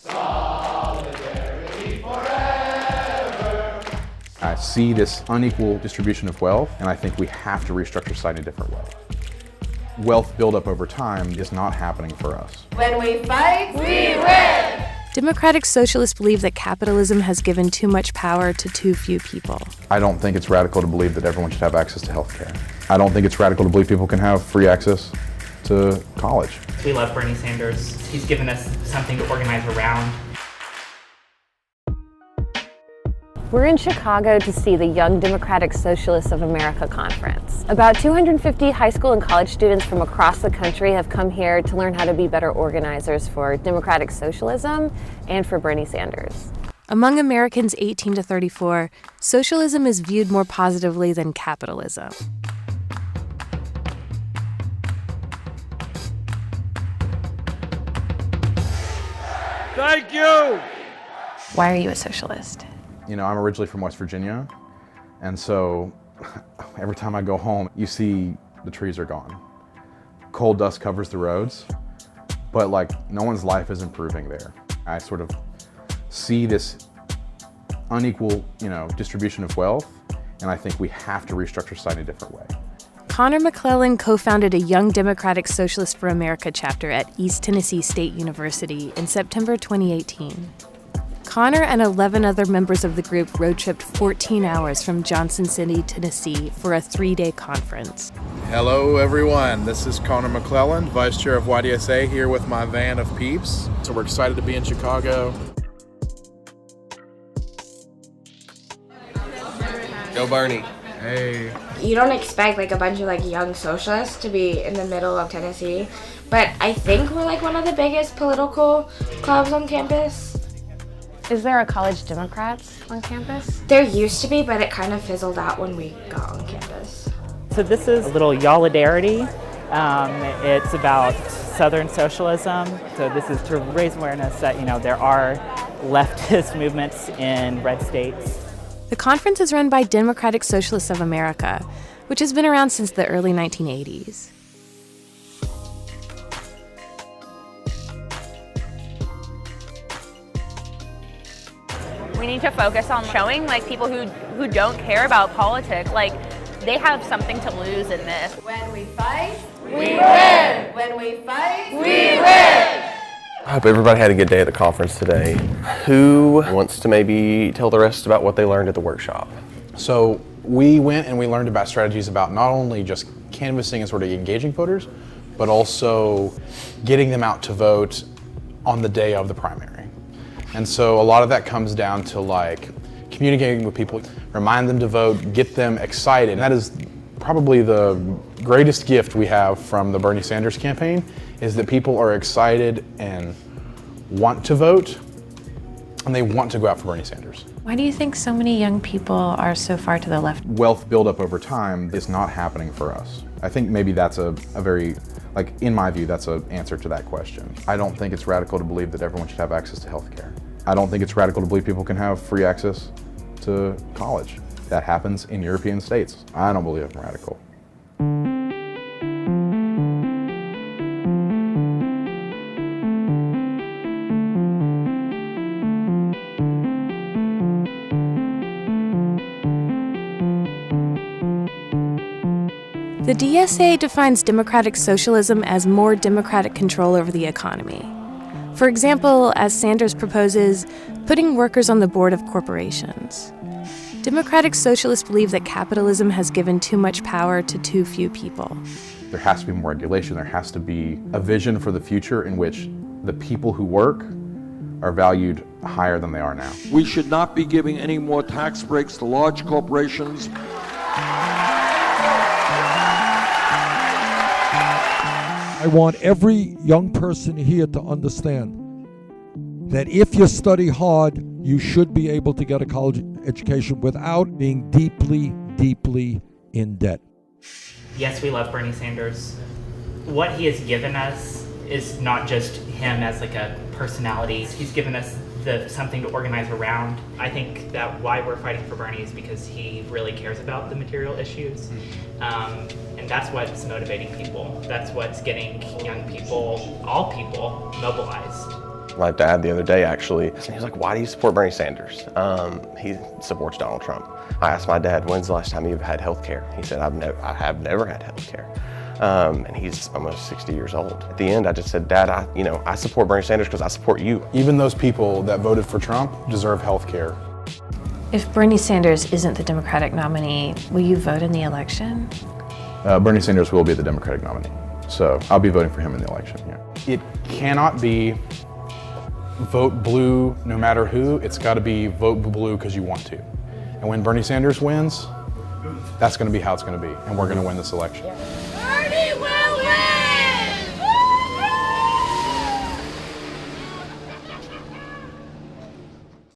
I see this unequal distribution of wealth, and I think we have to restructure society in a different way. Wealth buildup over time is not happening for us. When we fight, we win! Democratic socialists believe that capitalism has given too much power to too few people. I don't think it's radical to believe that everyone should have access to health care. I don't think it's radical to believe people can have free access to college. We love Bernie Sanders. He's given us something to organize around. We're in Chicago to see the Young Democratic Socialists of America conference. About 250 high school and college students from across the country have come here to learn how to be better organizers for democratic socialism and for Bernie Sanders. Among Americans 18 to 34, socialism is viewed more positively than capitalism. Thank you! Why are you a socialist? You know, I'm originally from West Virginia, and so every time I go home, you see the trees are gone. Coal dust covers the roads, but like no one's life is improving there. I sort of see this unequal, distribution of wealth, and I think we have to restructure society in a different way. Connor McClellan co-founded a Young Democratic Socialist for America chapter at East Tennessee State University in September 2018. Connor and 11 other members of the group road-tripped 14 hours from Johnson City, Tennessee for a 3-day conference. Hello everyone, this is Connor McClellan, Vice Chair of YDSA, here with my van of peeps. So we're excited to be in Chicago. Go Bernie. Hey. You don't expect a bunch of young socialists to be in the middle of Tennessee, but I think we're one of the biggest political clubs on campus. Is there a College Democrats on campus? There used to be, but it kind of fizzled out when we got on campus. So this is a little Yolidarity. It's about Southern socialism. So this is to raise awareness that, there are leftist movements in red states. The conference is run by Democratic Socialists of America, which has been around since the early 1980s. We need to focus on showing people who don't care about politics, they have something to lose in this. When we fight, we win! When we fight, we win! I hope everybody had a good day at the conference today. Who wants to maybe tell the rest about what they learned at the workshop? So we went and we learned about strategies about not only just canvassing and sort of engaging voters, but also getting them out to vote on the day of the primary. And so a lot of that comes down to communicating with people, remind them to vote, get them excited. And that is probably the greatest gift we have from the Bernie Sanders campaign, is that people are excited and want to vote, and they want to go out for Bernie Sanders. Why do you think so many young people are so far to the left? Wealth buildup over time is not happening for us. I think maybe that's a very, in my view, that's an answer to that question. I don't think it's radical to believe that everyone should have access to health care. I don't think it's radical to believe people can have free access to college. That happens in European states. I don't believe I'm radical. The DSA defines democratic socialism as more democratic control over the economy. For example, as Sanders proposes, putting workers on the board of corporations. Democratic socialists believe that capitalism has given too much power to too few people. There has to be more regulation. There has to be a vision for the future in which the people who work are valued higher than they are now. We should not be giving any more tax breaks to large corporations. I want every young person here to understand that if you study hard, you should be able to get a college education without being deeply, deeply in debt. Yes, we love Bernie Sanders. What he has given us is not just him as a personality. He's given us something to organize around. I think that why we're fighting for Bernie is because he really cares about the material issues. And that's what's motivating people. That's what's getting young people, all people, mobilized. my dad the other day, actually. And he was like, why do you support Bernie Sanders? He supports Donald Trump. I asked my dad, when's the last time you've had health care? He said, I have never had health care. And he's almost 60 years old. At the end, I just said, Dad, I support Bernie Sanders because I support you. Even those people that voted for Trump deserve health care. If Bernie Sanders isn't the Democratic nominee, will you vote in the election? Bernie Sanders will be the Democratic nominee. So I'll be voting for him in the election, yeah. It cannot be vote blue no matter who. It's got to be vote blue because you want to. And when Bernie Sanders wins, that's going to be how it's going to be. And we're going to win this election.